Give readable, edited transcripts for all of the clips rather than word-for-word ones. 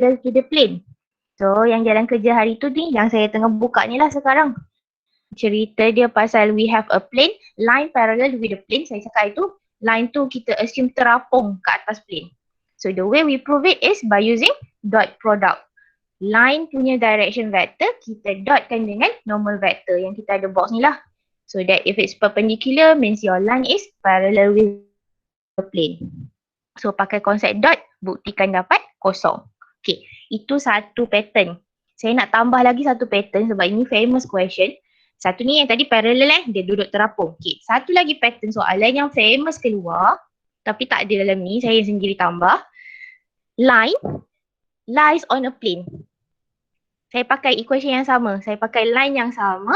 to the plane. So yang jalan kerja hari tu ni yang saya tengah buka ni lah sekarang. Cerita dia pasal we have a plane, line parallel with the plane. Saya cakap itu, line tu kita assume terapung ke atas plane. So the way we prove it is by using dot product. Line punya direction vector, kita dotkan dengan normal vector yang kita ada box ni lah. So that if it's perpendicular means your line is parallel with the plane. So pakai konsep dot, buktikan dapat kosong. Okay, itu satu pattern. Saya nak tambah lagi satu pattern sebab ini famous question. Satu ni yang tadi parallel dia duduk terapung. Okay, satu lagi pattern soalan yang famous keluar tapi tak ada dalam ni, saya sendiri tambah. Line lies on a plane. Saya pakai equation yang sama, saya pakai line yang sama,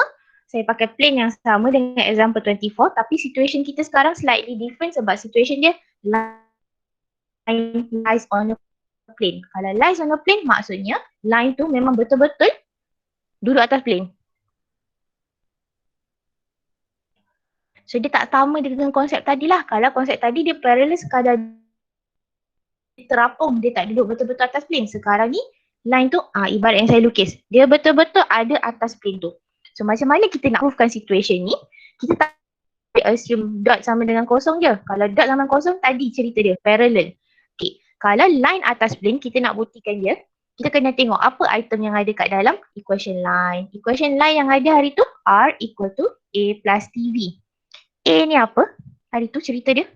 saya pakai plane yang sama dengan example 24 tapi situation kita sekarang slightly different sebab situation dia line lies on a plane. Kalau lies on a plane maksudnya line tu memang betul-betul duduk atas plane. So dia tak sama dengan konsep tadi lah. Kalau konsep tadi dia parallel sekadar terapung, dia tak duduk betul-betul atas plane. Sekarang ni line tu ibarat yang saya lukis. Dia betul-betul ada atas plane tu. So macam mana kita nak provekan situation ni? Kita tak assume dot sama dengan kosong je. Kalau dot sama dengan kosong tadi cerita dia parallel. Okay. Kalau line atas plane kita nak buktikan dia, kita kena tengok apa item yang ada kat dalam equation line. Equation line yang ada hari tu R equal to A plus TV. A ni apa? Hari tu cerita dia.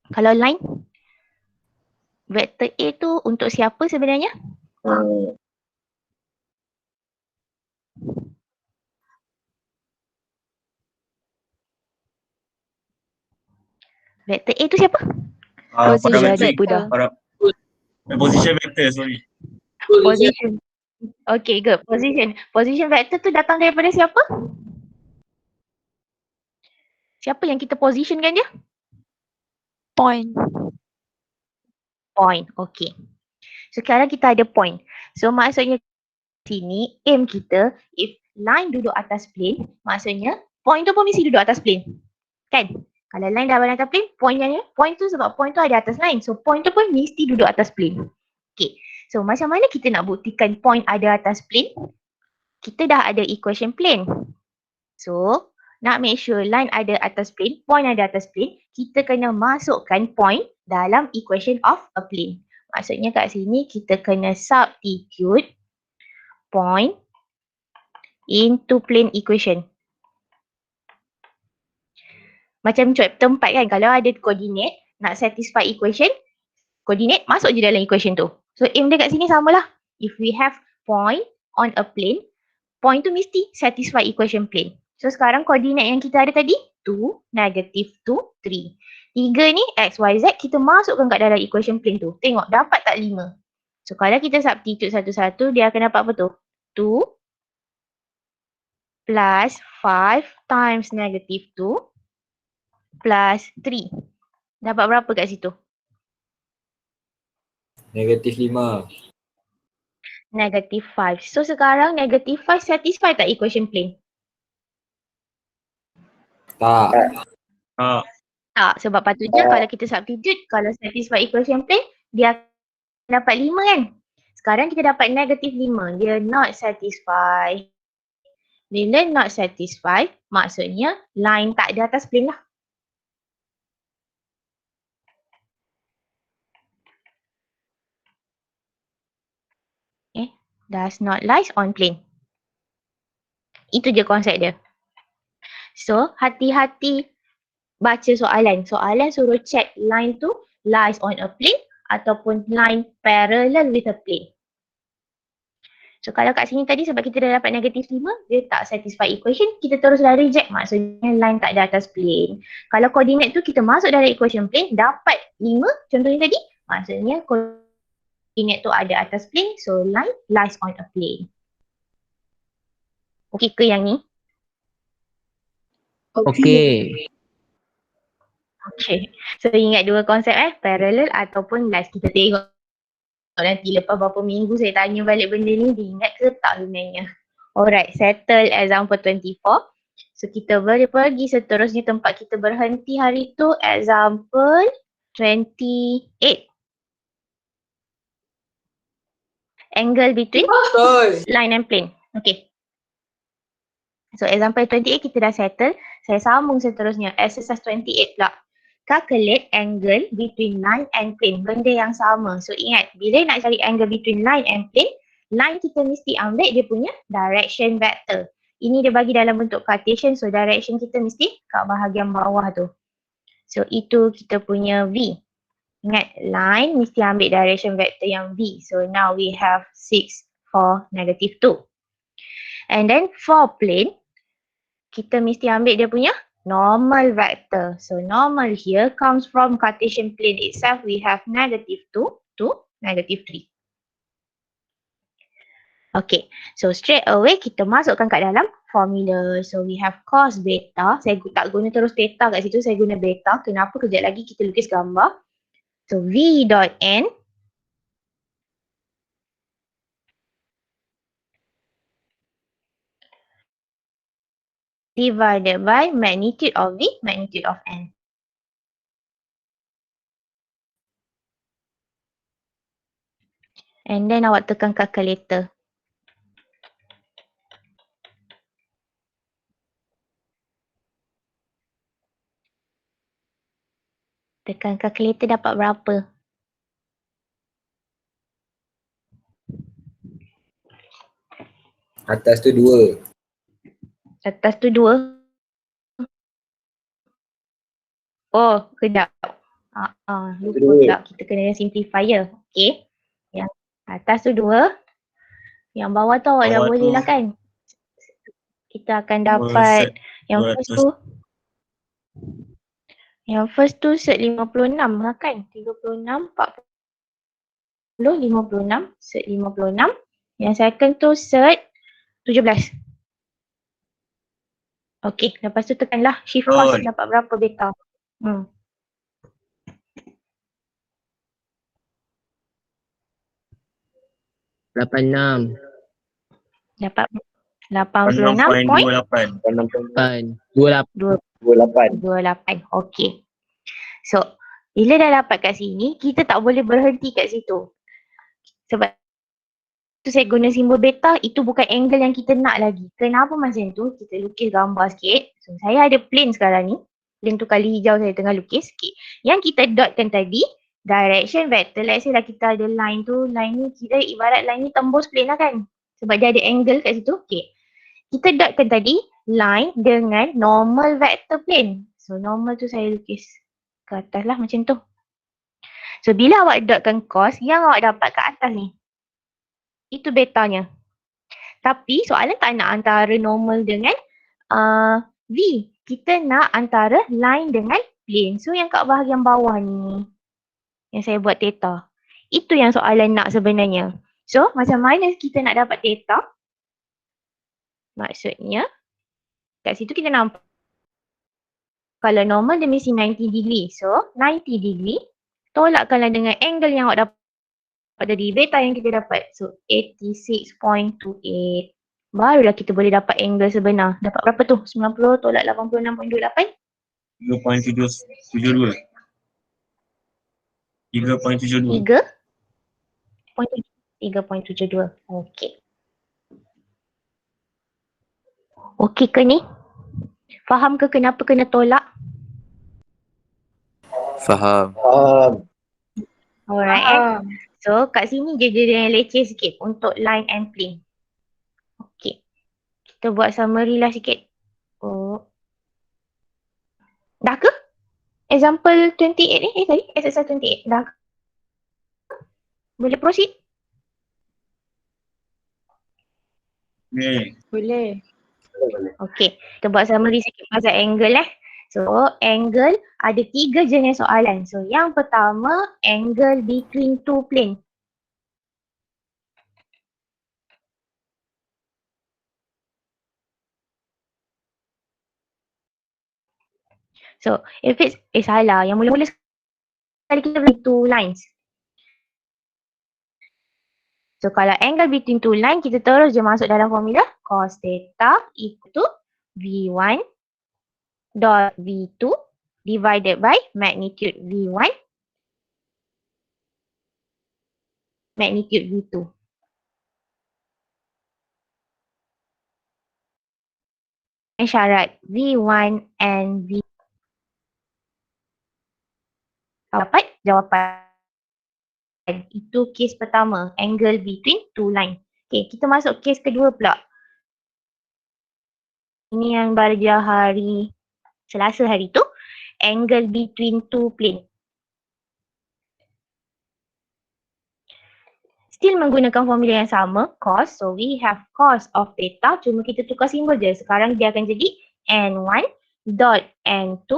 Kalau line, vektor A tu untuk siapa sebenarnya? Vektor A tu siapa? Parametric. Budak. Position vector, sorry. Position. Okay, good. Position. Position vector tu datang daripada siapa? Siapa yang kita positionkan dia? Point. Point. Okay. Sekarang kita ada point. So maksudnya sini aim kita, if line duduk atas plane, maksudnya point tu pun mesti duduk atas plane. Kan? Kalau line dah berada atas plane, point tu sebab point tu ada atas line. So point tu pun mesti duduk atas plane. Okay. So macam mana kita nak buktikan point ada atas plane? Kita dah ada equation plane. So nak make sure line ada atas plane, point ada atas plane, kita kena masukkan point dalam equation of a plane. Maksudnya kat sini kita kena substitute point into plane equation. Macam chapter 4 kan, kalau ada coordinate nak satisfy equation, coordinate masuk je dalam equation tu. So aim dia kat sini samalah. If we have point on a plane, point tu mesti satisfy equation plane. So sekarang koordinat yang kita ada tadi 2, negative 2, 3. 3 ni x, y, z kita masukkan kat dalam equation plane tu. Tengok dapat tak 5. So kalau kita substitute satu-satu dia akan dapat apa tu? 2 plus 5 times negative 2 plus 3. Dapat berapa kat situ? Negatif 5. Negative 5. So sekarang negative 5 satisfy tak equation plane? Tak. Tak, sebab patutnya kalau kita substitute, kalau satisfy equation plane, dia akan dapat 5 kan? Sekarang kita dapat negative 5. Dia not satisfy. Bila not satisfy, maksudnya line tak ada atas plane lah. Does not lies on plane. Itu je konsep dia. So, hati-hati baca soalan. Soalan suruh check line tu lies on a plane ataupun line parallel with a plane. So, kalau kat sini tadi sebab kita dah dapat negatif 5, dia tak satisfy equation, kita teruslah reject. Maksudnya line tak ada atas plane. Kalau koordinat tu kita masuk dalam equation plane, dapat 5, contohnya tadi, maksudnya koordinat tu ada atas plane, so line lies on a plane. Okey ke yang ni? Okey. Okay. So ingat dua konsep parallel ataupun lies. Kita tengok nanti lepas berapa minggu saya tanya balik benda ni, dia ingat ke tak sebenarnya. Alright, settle example 24. So kita boleh pergi seterusnya tempat kita berhenti hari tu, example 28. angle between Betul. line and plane. Okay. So example 28 kita dah settle. Saya sambung seterusnya. Exercise 28 pula. Calculate angle between line and plane. Benda yang sama. So ingat, bila nak cari angle between line and plane, line kita mesti ambil dia punya direction vector. Ini dia bagi dalam bentuk Cartesian. So direction kita mesti kat bahagian bawah tu. So itu kita punya V. Ingat, line mesti ambil direction vector yang V. So now we have 6, 4, -2. And then for plane, kita mesti ambil dia punya normal vector. So normal here comes from Cartesian plane itself. We have -2 to -3. Okay, so straight away kita masukkan kat dalam formula. So we have cos beta. Saya tak guna terus theta kat situ, saya guna beta. Kenapa? Kejap lagi kita lukis gambar. So V dot N divided by magnitude of V, magnitude of N. And then awak tekan calculator. Tekan calculator dapat berapa? Atas tu 2. Atas tu 2. Oh, kejap. Lupa pula kita kena simplifier. Okay. Yang atas tu 2. Yang bawah tu awak dah Bawah boleh tu lah kan? Kita akan dapat yang 200. first tu. Yang first tu set 56 lah kan? 36, 40, 56, set 56. Yang second tu set 17. Okay, lepas tu tekanlah shift cos Betul. dapat berapa beta. Lapan enam. Dapat 86.28. 6.28. Dua lapan. Okay. So, bila dah dapat kat sini, kita tak boleh berhenti kat situ. Sebab tu saya guna simbol beta, itu bukan angle yang kita nak lagi. Kenapa macam tu? Kita lukis gambar sikit. So, saya ada plane sekarang ni. Plane tu kali hijau saya tengah lukis sikit. Yang kita dotkan tadi, direction vector. Let's say lah kita ada line tu. Line ni, kita ibarat line ni tembus plane lah kan. Sebab dia ada angle kat situ. Okay. Kita dotkan tadi, line dengan normal vector plane. So, normal tu saya lukis ke atas lah macam tu. So, bila awak dotkan cos, yang awak dapat kat atas ni, itu betanya. Tapi soalan tak nak antara normal dengan V. Kita nak antara line dengan plane. So yang kat bahagian bawah ni, yang saya buat theta, itu yang soalan nak sebenarnya. So macam mana kita nak dapat theta? Maksudnya kat situ kita nampak kalau normal dia mesti 90 degree. So 90 degree tolakkanlah dengan angle yang awak dapat tadi, beta yang kita dapat. So 86.28. Barulah kita boleh dapat angle sebenar. Dapat berapa tu? 90 tolak 86.28. 3.72. 3.72. 3.72. Okey. Okey ke ni? Faham ke kenapa kena tolak? Faham. Alright. So kat sini dia leceh sikit untuk line and plane. Okay. Kita buat summary lah sikit. Oh. Dah ke? Example 28 ni? Tadi exercise 28. Dah ke? Boleh proceed? Boleh. Okay. Kita buat summary sikit pasal angle So angle ada 3 jenis soalan. So yang pertama, angle between two plane. So if it's, salah. Yang mula-mula sekali kita beri two lines. So kalau angle between two line, kita terus je masuk dalam formula cos theta equal to V1 dot V2 divided by magnitude V1 magnitude V2. syarat V1 and V. Dapat jawapan. Itu kes pertama, angle between two line. Okay, kita masuk kes kedua pula. Ini yang belajar hari Selasa hari tu, angle between two plane. Still menggunakan formula yang sama, cos. So we have cos of theta, cuma kita tukar simbol je. Sekarang dia akan jadi N1 dot N2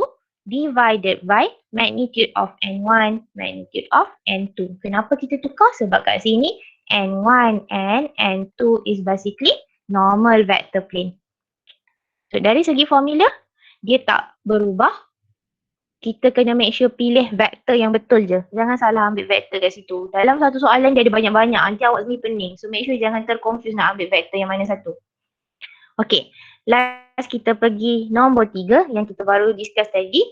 divided by magnitude of N1, magnitude of N2. Kenapa kita tukar? Sebab kat sini N1 and N2 is basically normal vector plane. So dari segi formula, dia tak berubah. Kita kena make sure pilih vektor yang betul je. Jangan salah ambil vektor kat situ. Dalam satu soalan dia ada banyak-banyak. Nanti awak sendiri pening. So make sure jangan terconfuse nak ambil vektor yang mana satu. Okay. Last kita pergi nombor 3 yang kita baru discuss tadi.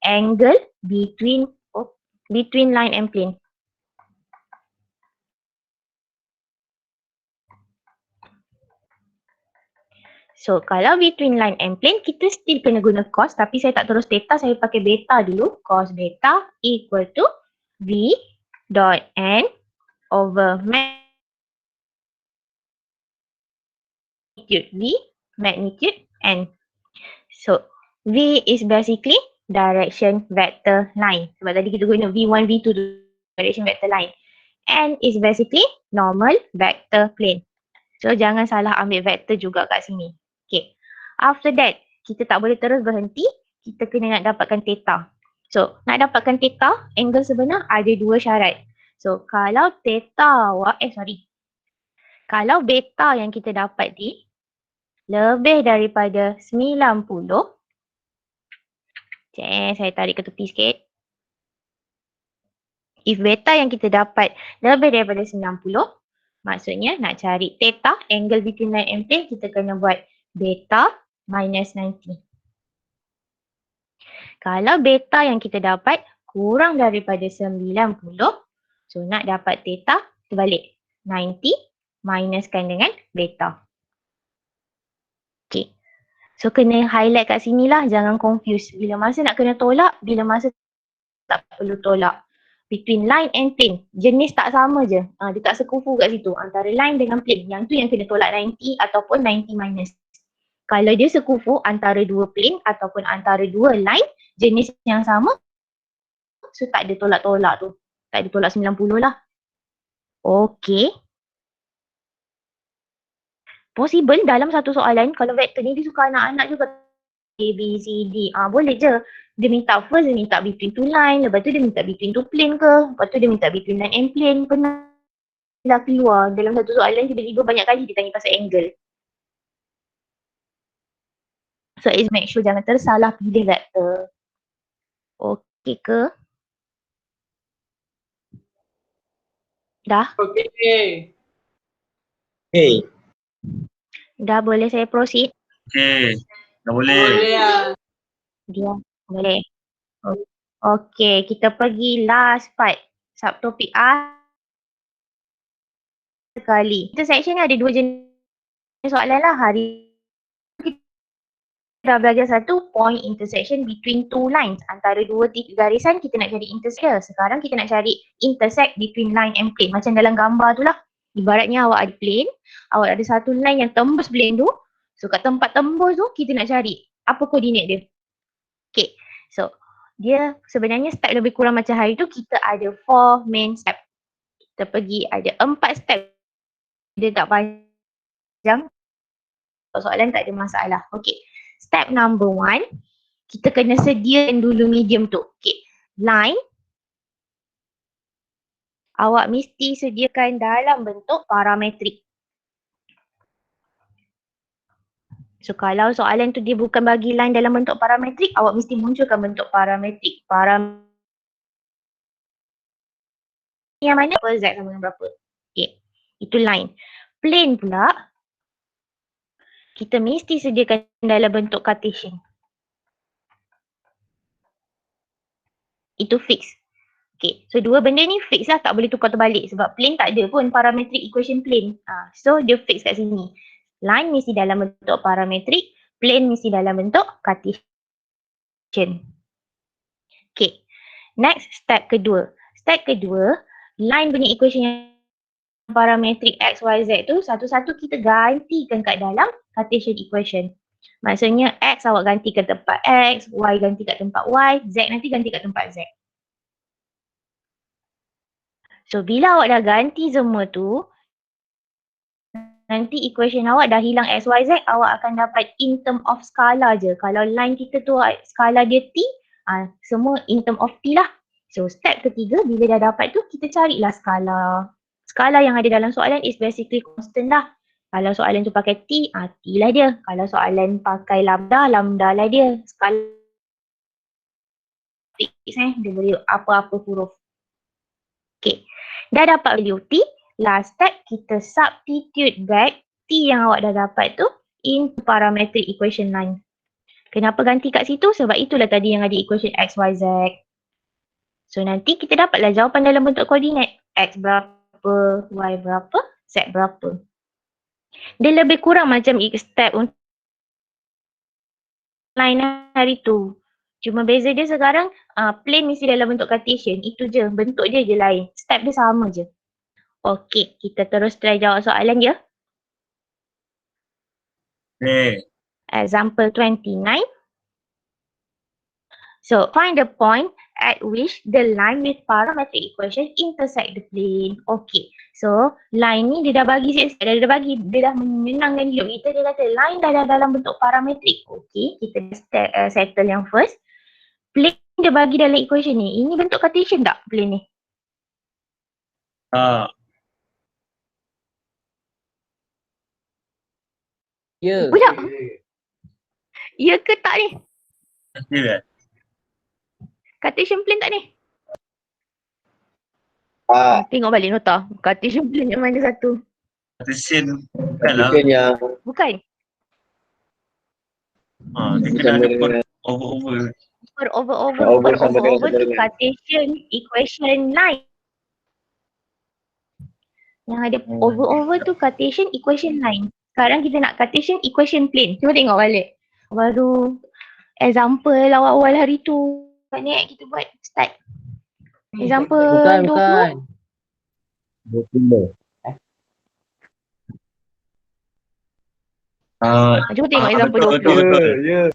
Angle between line and plane. So kalau between line and plane, kita still kena guna cos, tapi saya tak terus theta, saya pakai beta dulu. Cos beta equal to V dot N over magnitude V, magnitude N. So V is basically direction vector line. Sebab tadi kita guna V1, V2 direction vector line. N is basically normal vector plane. So jangan salah ambil vektor juga kat sini. Okay. After that, kita tak boleh terus berhenti. Kita kena nak dapatkan theta. So nak dapatkan theta, angle sebenar ada dua syarat. So kalau theta kalau beta yang kita dapat di lebih daripada 90. Saya tarik ke tepi sikit. If beta yang kita dapat lebih daripada 90, maksudnya nak cari theta, angle between line and plane, kita kena buat beta minus 90. Kalau beta yang kita dapat kurang daripada 90, so nak dapat theta, terbalik. 90 minuskan dengan beta. Okay. So kena highlight kat sini lah, jangan confuse. Bila masa nak kena tolak, bila masa tak perlu tolak. Between line and plane, jenis tak sama je. Dia tak sekufu kat situ. Antara line dengan plane. Yang tu yang kena tolak 90 ataupun 90 minus. Kalau dia sekufu antara dua plane ataupun antara dua line, jenis yang sama, so tak ada tolak-tolak tu. Tak ada tolak 90 lah. Okay. Possible dalam satu soalan, kalau vektor ni dia suka anak-anak juga. A, B, C, D. Boleh je. Dia minta first, dia minta between two line. Lepas tu dia minta between two plane ke. Lepas tu dia minta between line and plane. Pernah dah keluar dalam satu soalan tiba-tiba banyak kali dia tanya pasal angle. So is make sure jangan tersalah pilih vektor. Okay ke? Dah? Okay. Hey. Dah boleh saya proceed? Okay. Dah boleh. Dia boleh. Okay, kita pergi last part. Subtopik sekali. Intersection ni ada dua jenis soalan lah. Hari kita dah belajar satu point intersection between two lines. Antara dua titik garisan kita nak cari intersect. Sekarang kita nak cari intersect between line and plane. Macam dalam gambar tu lah. Ibaratnya awak ada plane, awak ada satu line yang tembus plane tu. So kat tempat tembus tu kita nak cari apa koordinat dia. Okay, so dia sebenarnya step lebih kurang macam hari tu kita ada 4 main step. Kita pergi ada 4 step. Dia tak panjang. Soalan tak ada masalah. Okay, step number 1, kita kena sediakan dulu medium tu. Okay, line awak mesti sediakan dalam bentuk parametrik. So kalau soalan tu dia bukan bagi line dalam bentuk parametrik, awak mesti munculkan bentuk parametrik. Yang mana? Z sama dengan berapa? Okay. Itu line. Plane pula, kita mesti sediakan dalam bentuk Cartesian. Itu fix. Okay. So dua benda ni fix lah, tak boleh tukar terbalik sebab plane tak ada pun parametric equation plane. So dia fix kat sini. Line mesti dalam bentuk parametrik, plane mesti dalam bentuk Cartesian. Okay. Next, step kedua. Step kedua, line punya equation yang parametrik x, y, z tu satu-satu kita gantikan kat dalam Cartesian equation. Maksudnya x awak ganti ke tempat x, y ganti kat tempat y, z nanti ganti kat tempat z. So bila awak dah ganti semua tu, nanti equation awak dah hilang x, y, z, awak akan dapat in term of skala je. Kalau line kita tu skala dia t, semua in term of t lah. So step ketiga, bila dah dapat tu, kita carilah skala. Skala yang ada dalam soalan is basically constant lah. Kalau soalan tu pakai t, t lah dia. Kalau soalan pakai lambda, lambda lah dia. Skala dia boleh apa-apa huruf. Okay, dah dapat value t. Last step, kita substitute back t yang awak dah dapat tu in parametric equation line. Kenapa ganti kat situ? Sebab itulah tadi yang ada equation x, y, z. So nanti kita dapatlah jawapan dalam bentuk koordinat. X berapa, y berapa, z berapa. Dia lebih kurang macam step untuk line hari tu. Cuma beza dia sekarang plane mesti dalam bentuk Cartesian. Itu je, bentuk dia je lain. Step dia sama je. Okey, kita terus try jawab soalan dia. Okay. Example 29. So, find the point at which the line with parametric equation intersect the plane. Okay. So, line ni dia dah bagi dia dah menyenangkan hidup kita. Dia kata line dah dalam bentuk parametrik. Okay, kita settle yang first. Plane dia bagi dalam equation ni. Ini bentuk Cartesian tak plane ni? Ya. Pula? Ya ke tak ni? Ya. Cartesian plane tak ni? Tak. Tengok balik nota. Cartesian plane yang mana satu? Cartesian kan lah. Cartesian yang Bukan. Dia kena sama ada dengan over. over sama dengan tu Cartesian equation line. Yang ada over tu Cartesian equation line. Sekarang kita nak Cartesian equation plane. Cuba tengok balik. Baru example awal-awal hari tu. Banyak kita buat start. Example 20. bukan. 25. Cuba tengok example Betul. 20. Ya.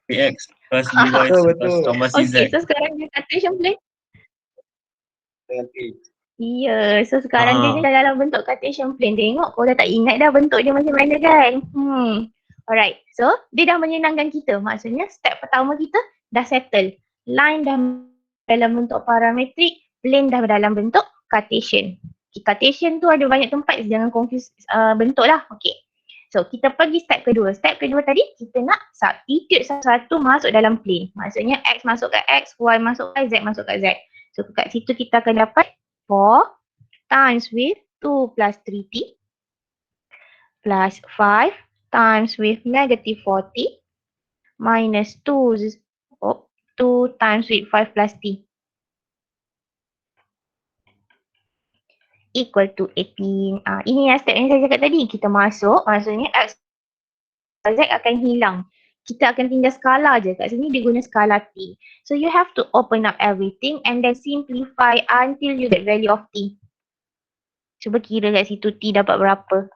X plus dy plus tambah cz. Okay, so sekarang dia Cartesian plane. Nanti. Ya, so sekarang dia dah dalam bentuk Cartesian plane. Tengok, kau dah tak ingat dah bentuk dia macam mana kan? Alright, so dia dah menyenangkan kita. Maksudnya step pertama kita dah settle. Line dah dalam bentuk parametrik, plane dah dalam bentuk Cartesian. Cartesian tu ada banyak tempat, jangan confuse bentuk lah. Okay, so kita pergi step kedua. Step kedua tadi kita nak substitute satu-satu masuk dalam plane. Maksudnya X masuk kat X, Y masuk kat Z masuk kat Z. So kat situ kita akan dapat 4 times with 2 plus 3t plus 5 times with negative 40 minus 2 times with 5 plus t equal to 18. Ini yang step yang saya cakap tadi. Kita masuk, maksudnya X Z akan hilang. Kita akan tinggal skala je. Kat sini dia guna skala t. So you have to open up everything and then simplify until you get value of t. Cuba kira kat situ t dapat berapa.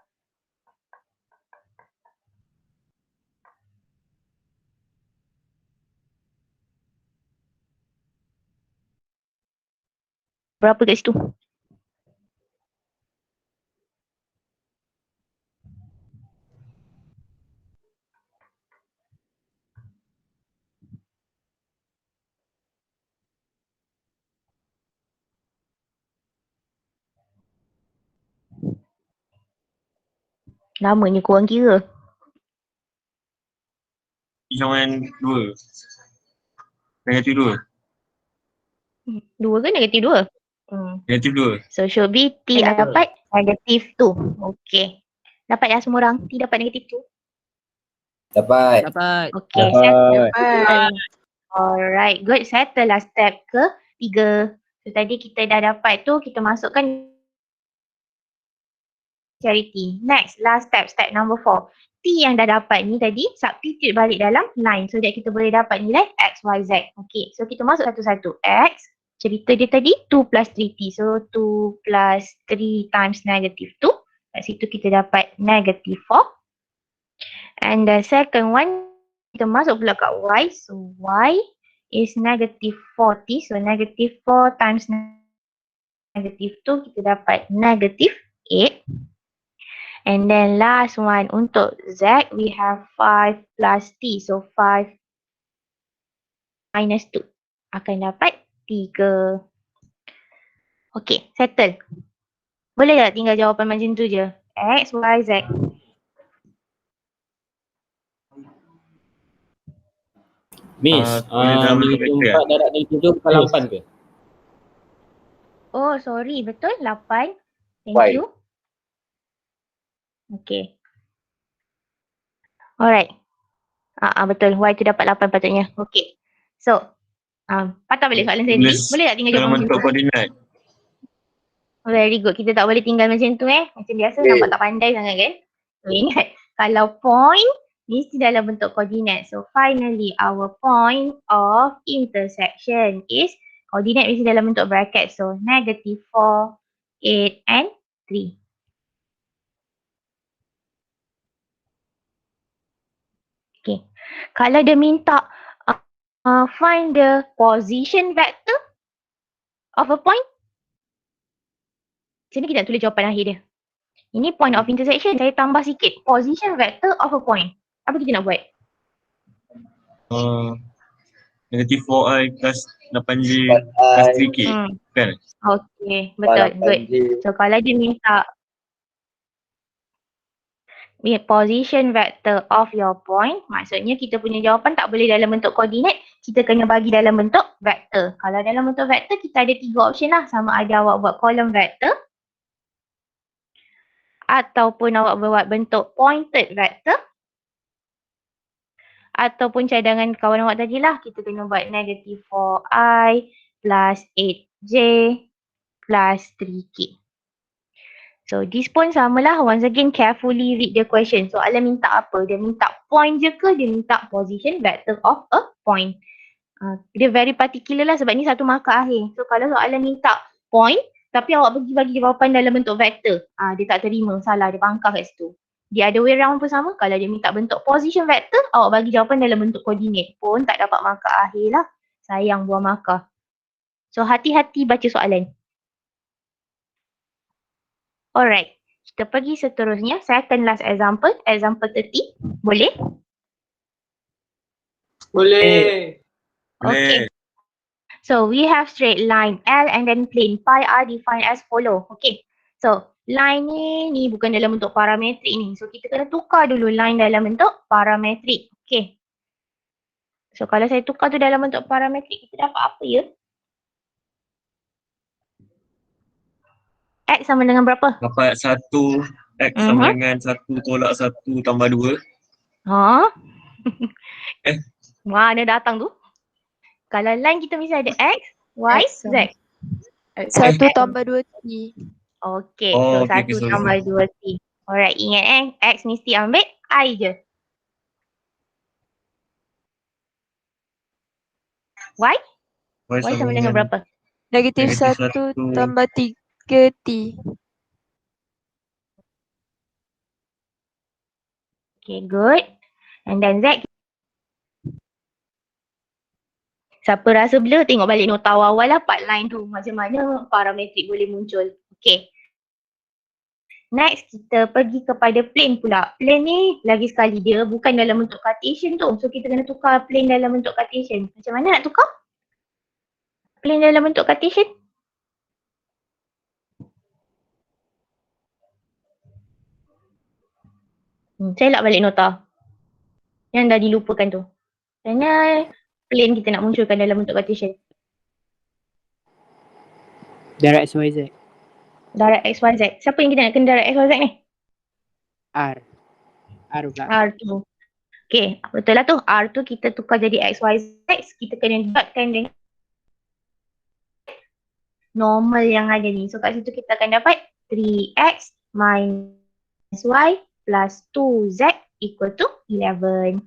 Berapa kat situ? Lamanya korang kira. Jangan 2. Negatif 2. 2 ke negatif 2? Negatif 2. So should be t dapat negatif 2. Okay. Dapat dah semua orang? T dapat negatif 2? Dapat. Okay, settle. Alright, good. Settle lah step ke 3. So tadi kita dah dapat tu, kita masukkan Charity. Next, last step, step number 4. T yang dah dapat ni tadi, substitute balik dalam line so that kita boleh dapat nilai X, Y, Z. Okay, so kita masuk satu-satu. X, cerita dia tadi 2 plus 3T. So 2 plus 3 times negative 2. Kat situ kita dapat negative 4. And the second one, kita masuk pula kat Y. So Y is negative 4T. So negative 4 times negative 2, kita dapat negative 8. And then last one untuk Z, we have 5 plus T. So 5 minus 2 akan dapat 3. Okay, settle. Boleh tak tinggal jawapan macam tu je? X, Y, Z. Miss, negatif 4 darab negatif 2 bukan 8 ke? Oh, sorry. Betul, 8. Thank Why? you. Okay. Alright. Betul. Y tu dapat 8 patutnya. Okay. So, patah balik soalan saya tadi. Boleh tak tinggal Dalam jawapan bentuk macam tu? koordinat. Very good. Kita tak boleh tinggal macam tu Macam biasa nampak tak pandai sangat kan? So, ingat. Kalau point, mesti dalam bentuk koordinat. So, finally our point of intersection is koordinat mesti dalam bentuk bracket. So, negative 4, 8 and 3. Okay. Kalau dia minta find the position vector of a point, sini kita nak tulis jawapan akhir dia. Ini point of intersection, saya tambah sikit. Position vector of a point. Apa kita nak buat? Negative 4i plus 8j plus 3k. Kan? Okay, betul. Good. So kalau dia minta position vector of your point, maksudnya kita punya jawapan tak boleh dalam bentuk koordinat, kita kena bagi dalam bentuk vektor. Kalau dalam bentuk vektor, kita ada 3 option lah. Sama ada awak buat kolom vektor, ataupun awak buat bentuk pointed vector, ataupun cadangan kawan awak tadi lah, kita kena buat negative 4i plus 8j plus 3k. So this pun samalah, once again carefully read the question. Soalan minta apa? Dia minta point je ke dia minta position vector of a point? Dia very particular lah sebab ni satu markah akhir. So kalau soalan minta point tapi awak pergi bagi jawapan dalam bentuk vector, dia tak terima, salah, dia pangkah kat situ. The other way round pun sama, kalau dia minta bentuk position vector, awak bagi jawapan dalam bentuk koordinat pun tak dapat markah akhir lah. Sayang buang markah. So hati-hati baca soalan. Alright, kita pergi seterusnya. Second last example, example 30. Boleh? Boleh. Okay. So we have straight line L and then plane pi are defined as follow. Okay. So line ni bukan dalam bentuk parametrik ni. So kita kena tukar dulu line dalam bentuk parametrik. Okay. So kalau saya tukar tu dalam bentuk parametrik, kita dapat apa ya? X sama dengan berapa? Dapat 1 X sama dengan 1 tolak 1 tambah 2. Mana datang tu? Kalau line kita mesti ada X, Y, Z. 1 tambah 2T. Okay, so 1 tambah 2T. Alright, ingat X mesti ambil I je. Y? Y sama dengan berapa? Negatif 1 tambah 3T. Okay, good. And then Z. Siapa rasa blur, tengok balik nota awal lah part line tu. Macam mana parametrik boleh muncul. Okay. Next, kita pergi kepada plane pula. Plane ni lagi sekali dia bukan dalam bentuk Cartesian tu. So kita kena tukar plane dalam bentuk Cartesian. Macam mana nak tukar? Plane dalam bentuk Cartesian? Saya lak balik nota. Yang dah dilupakan tu. Kerana plane kita nak munculkan dalam bentuk Cartesian. Darab XYZ. Darab XYZ. Siapa yang kita nak kena darab XYZ ni? R. R pula. R2. Okay, betul lah tu. R2 kita tukar jadi XYZ. Kita kena dotkan dengan normal yang ada ni. So kat situ kita akan dapat 3x minus y plus 2z equal to 11.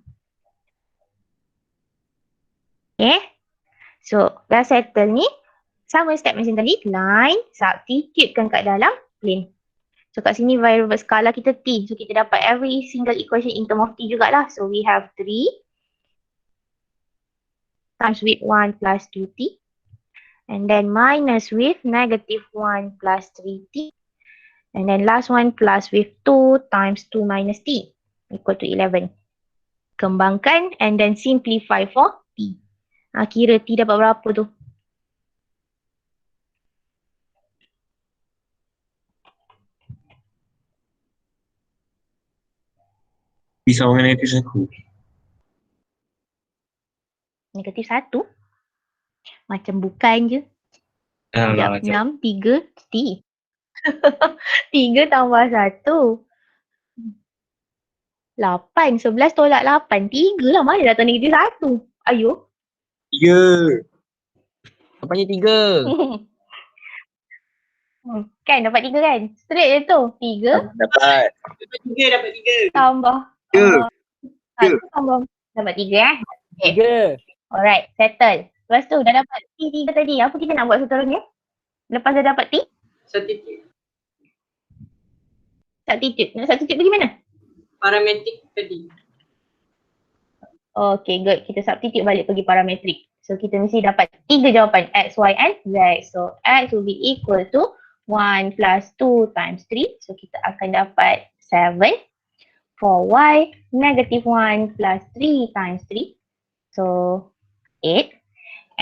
Okay. So, dah settle ni. Sama step macam tadi. Line, substitutekan kat dalam plane. So, kat sini variable skala kita t. So, kita dapat every single equation in term of t jugalah. So, we have 3 times with 1 plus 2t. And then minus with negative 1 plus 3t. And then last one plus with 2 times 2 minus t equal to 11. Kembangkan and then simplify for t. Kira t dapat berapa tu? T sama dengan negatif 1. Negatif 1? Macam bukan je. Alah, Sekejap, 6, 3, t. 3 tambah 1. 8, 11 tolak 8. 3 lah, mana datang negatif 1? Ayo. 3. Apanya 3? Kan dapat 3 kan? Straight je tu. 3 Dapat. tambah. Ya. 1 tambah. Dapat 3 Okay. 3. Alright, settle. Lepas tu dah dapat T3 tadi. Apa kita nak buat seterusnya? Lepas dah dapat T? Substitute. Substitute. Nak substitute pergi mana? Parametrik tadi. Okay, good. Kita substitute balik pergi parametrik. So, kita mesti dapat 3 jawapan. X, Y and Z. So, X will be equal to 1 plus 2 times 3. So, kita akan dapat 7. For Y, negative 1 plus 3 times 3. So, 8.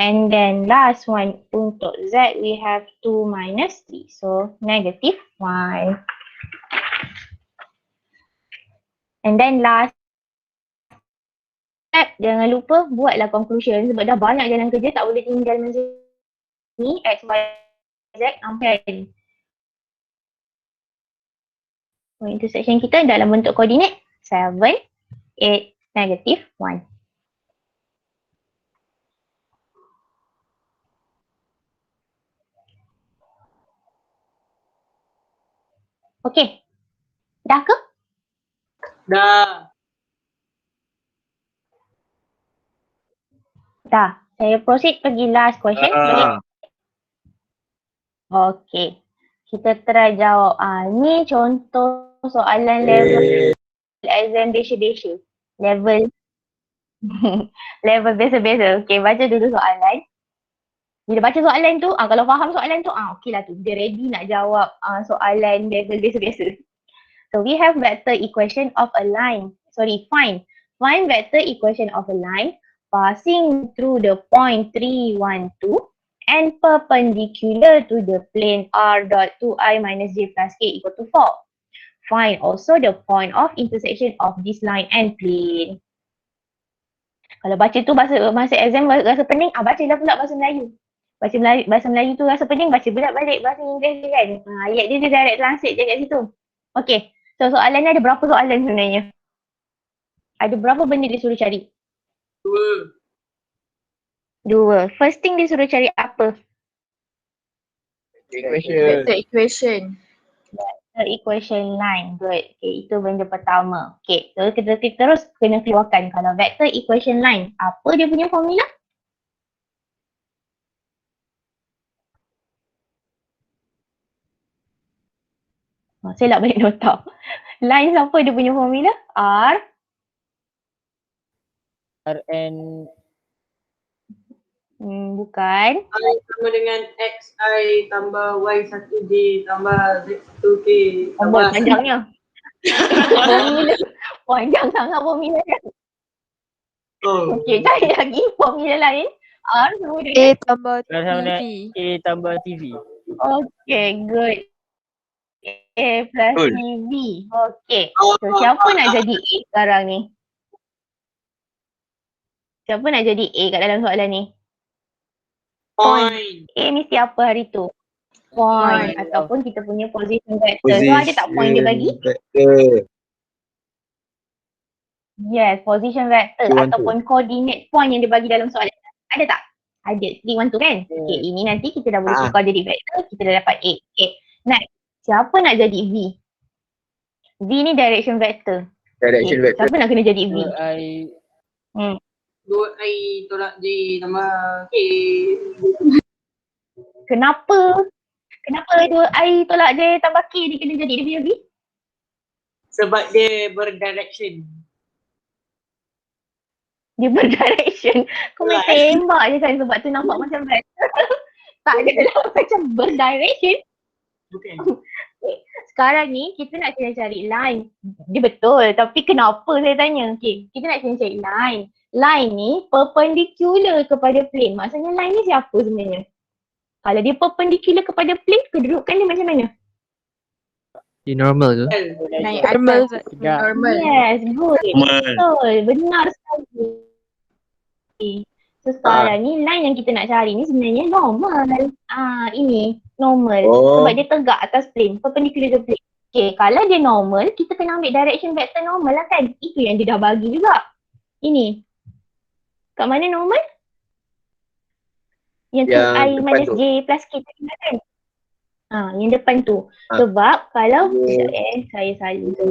And then last one untuk Z, we have 2 minus 3. So, negative 1. And then last step, jangan lupa buatlah conclusion sebab dah banyak jalan kerja, tak boleh tinggal macam ni. X, Y, Z sampai ni. So, intersection kita dalam bentuk koordinat 7, 8, negative 1. Okay. Dah ke? Dah. Dah. Saya proceed pergi last question. Okay. Kita try jawab. Ni contoh soalan level exam biasa-biasa. Level level biasa-biasa. Okay, baca dulu soalan. Bila baca soalan tu, kalau faham soalan tu, okey lah tu. Dia ready nak jawab soalan level biasa-biasa. So, we have vector equation of a line. Find vector equation of a line passing through the point 3, 1, 2 and perpendicular to the plane r dot 2i minus j plus k equal to 4. Find also the point of intersection of this line and plane. Kalau baca tu masa exam rasa pening, bacalah pula bahasa Melayu. Bahasa Melayu tu rasa pening, baca pula balik bahasa Inggeris je kan. Ayat dia direct translate je kat situ. Okay. So soalan ni ada berapa soalan sebenarnya? Ada berapa benda dia suruh cari? 2. First thing dia suruh cari apa? Vector equation. Vector equation line. Good. Okay, itu benda pertama. Okay, so kita terus kena keluarkan kalau vector equation line. Apa dia punya formula? Saya nak balik nota. Line apa dia punya formula? R. RN. Bukan. I sama dengan XI tambah Y1J tambah Z1K tambah Panjangnya. Formula. Panjang sangat formula dia. Okay, cari lagi formula lain. R sama dengan A tambah Sama dengan TV. A tambah TV. Okay, good. A plus Betul. TV. Okay. So, siapa nak jadi A sekarang ni? Siapa nak jadi A kat dalam soalan ni? point. A mesti apa hari tu? Point. Ataupun kita punya position vector. So, ada tak point dia bagi? Vector. Yes, position vector 312. ataupun coordinate point yang dia bagi dalam soalan. Ada tak? Ada. 312 kan? Okay, ini nanti kita dah boleh tukar jadi vector. Kita dah dapat A. Okay. Next. Siapa nak jadi V? V ni direction vector. Direction Okay. vector. Siapa nak kena jadi V? 2i. Hmm. 2i tolak J tambah K. Kenapa? Kenapa 2i tolak J tambah K ni kena jadi dia punya V? Sebab dia berdirection. Dia berdirection. Kau main tembak je kan sebab tu nampak macam vector. Tak adalah macam berdirection. Bukan. Sekarang ni kita nak kena cari line. Dia betul tapi kenapa saya tanya? Okay, kita nak kena cari line. Line ni perpendicular kepada plane. Maksudnya line ni siapa sebenarnya? Kalau dia perpendicular kepada plane, kedudukan dia macam mana? Di normal ke? Naik Normal atas. Tidak. Normal. Yes, good. Normal. Betul, benar sekali. So sekarang ni line yang kita nak cari ni sebenarnya normal. Ini normal. Oh. Sebab dia tegak atas plane, perpendicular to plane. Okay, kalau dia normal, kita kena ambil direction vector normal lah kan. Itu yang dia dah bagi juga. Ini. Kat mana normal? Yang Yang 2i depan minus tu. j plus k tadi lah kan? Yang depan tu. Ah. Sebab kalau, Yeah. sekejap saya salin tu.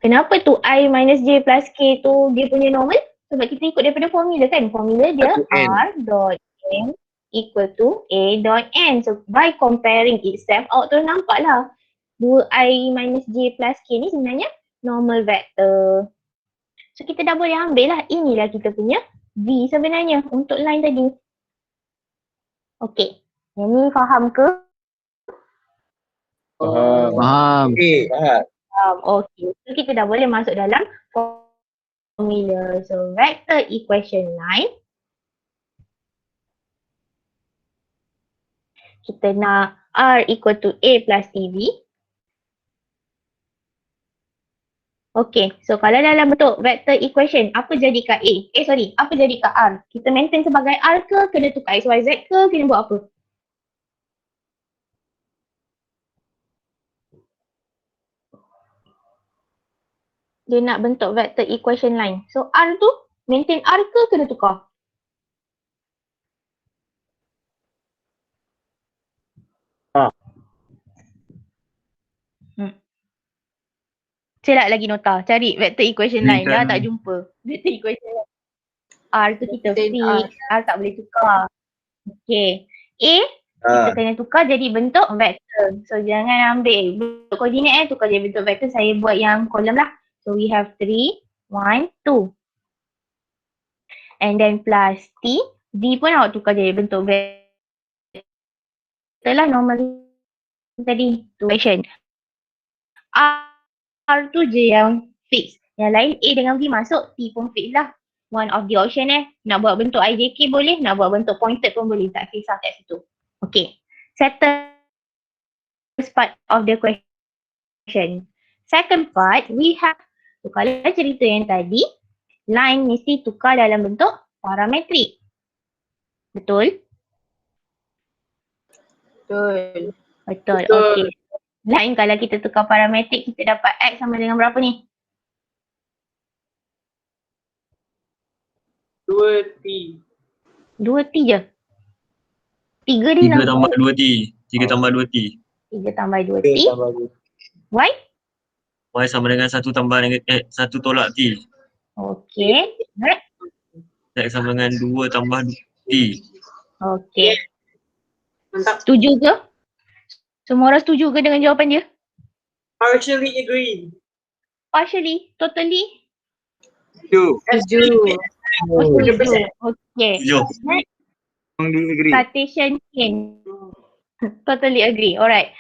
Kenapa tu I minus J plus K tu dia punya normal? Sebab kita ikut daripada formula kan. Formula dia Satu N. R dot M equal to A dot N. So by comparing itself, awak tu nampak lah 2I minus J plus K ni sebenarnya normal vector. So kita dah boleh ambil lah. Inilah kita punya V sebenarnya untuk line tadi. Okay. Yang ni faham ke? Faham. Okay, faham. Okay. So kita dah boleh masuk dalam formula. So vector equation line. Kita nak R equal to A plus TV. Okay, so kalau dalam bentuk vector equation, apa jadi kat A? Apa jadi kat R? Kita maintain sebagai R ke, kena tukar X, Y, Z ke, kena buat apa? Dia nak bentuk vector equation line. So R tu, maintain R ke, kena tukar? Celak lagi nota. Cari vector equation line. Dah tak jumpa. Vector equation line. R tu kita fix. R tak boleh tukar. Okay. A, kita kena tukar jadi bentuk vector. So jangan ambil bentuk koordinat tukar jadi bentuk vector. Saya buat yang kolom lah. So we have 3, 1, 2. And then plus T. D pun awak tukar jadi bentuk vector lah normal tadi. Equation. R tu je yang fix. Yang lain A dengan B masuk, T pun fix lah. One of the option Nak buat bentuk IJK boleh, nak buat bentuk pointed pun boleh. Tak kisah kat situ. Okay. Settle part of the question. Second part, we have, so kalau cerita yang tadi, line mesti tukar dalam bentuk parametrik. Betul? Betul. Betul. Okay. Line kalau kita tukar parametrik, kita dapat X sama dengan berapa ni? 2T. 2T je. 3 ni 3 tambah 2T. 3 tambah 2T. 3 tambah 2T. Y? Y sama dengan 1 tambah dengan 1 tolak T. Okay. X sama dengan 2 tambah T. Okay. Mantap. Setuju ke? Semua orang setuju ke dengan jawapan dia? Partially agree. Partially? Totally? Setuju. Setuju. Okay. Jom. Citation chain. Totally agree. Alright.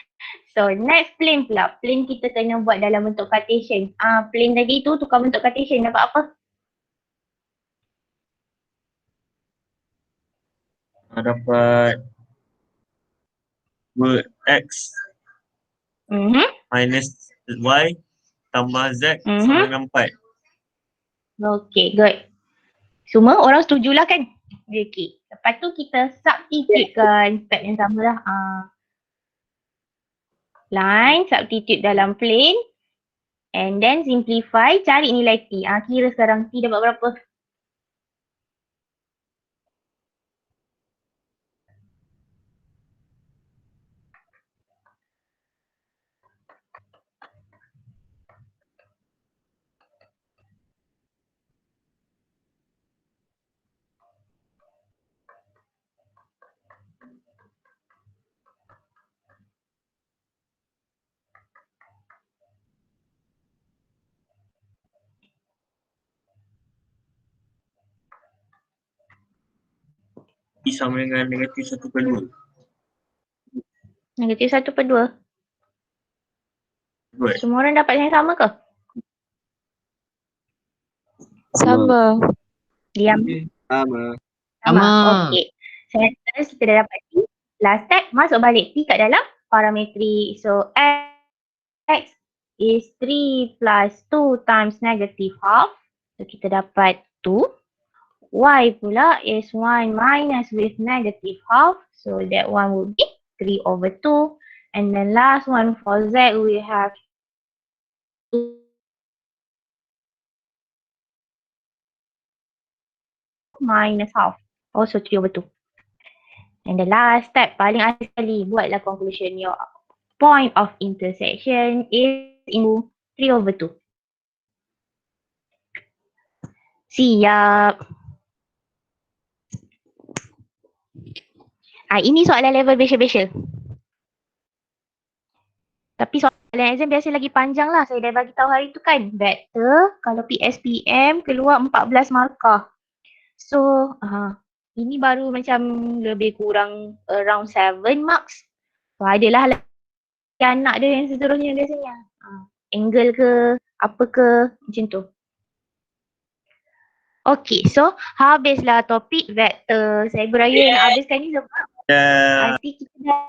So next plane pula. Plane kita kena buat dalam bentuk Cartesian. Plane tadi tu tukar bentuk Cartesian dapat apa? Dapat X minus Y tambah Z sama dengan 4. Okay, good. Semua orang setujulah kan? Okay. Lepas tu kita substitutekan step yang sama lah. Line, substitute dalam plane. And then simplify, cari nilai T. Kira sekarang T dapat berapa? P sama dengan negatif 1/2. Negatif 1/2. Betul. Semua orang dapat yang sama ke? Sama. Diam. Sama. Sama. Okey. Terus kita dah dapat P. Last step, masuk balik P kat dalam parametri. So, X is 3 plus 2 times negative half. So, kita dapat 2. Y pula is 1 minus with negative half. So, that one would be 3/2. And then last one for Z, we have 2 minus half. Also 3/2. And the last step, paling akhir sekali, buatlah conclusion. Your point of intersection is in 3/2. Siap. Ini soalan level basic. Tapi soalan exam biasa lagi panjang lah. Saya dah bagi tahu hari tu kan. Vektor, kalau PSPM keluar 14 markah. So, ini baru macam lebih kurang around 7 marks. So, adalah lagi anak dia yang seterusnya biasanya. Angle ke, apa ke, macam tu. Okay, so habislah topik vektor. Saya beraya nak habiskan ni sebab nanti kita dah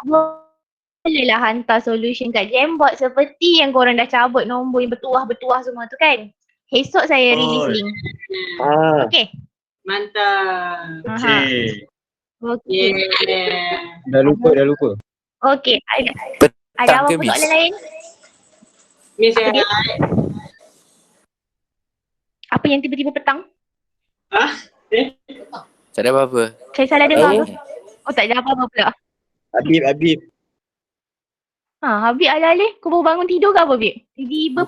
bolehlah hantar solution kat Jamboard seperti yang korang dah cabut nombor yang bertuah-bertuah semua tu kan. Esok saya release link. Okay. Mantap. Okay. Okay. Yeah. Dah lupa. Okay. Ada apa-apa soalan lain? Miss Apa yang tiba-tiba petang? Tak ada apa-apa. Saya salah dengar ke? Oh, tak ada apa-apa pula. Habib. Habib alih-alih kau baru bangun tidur ke apa, Habib? Tiba-tiba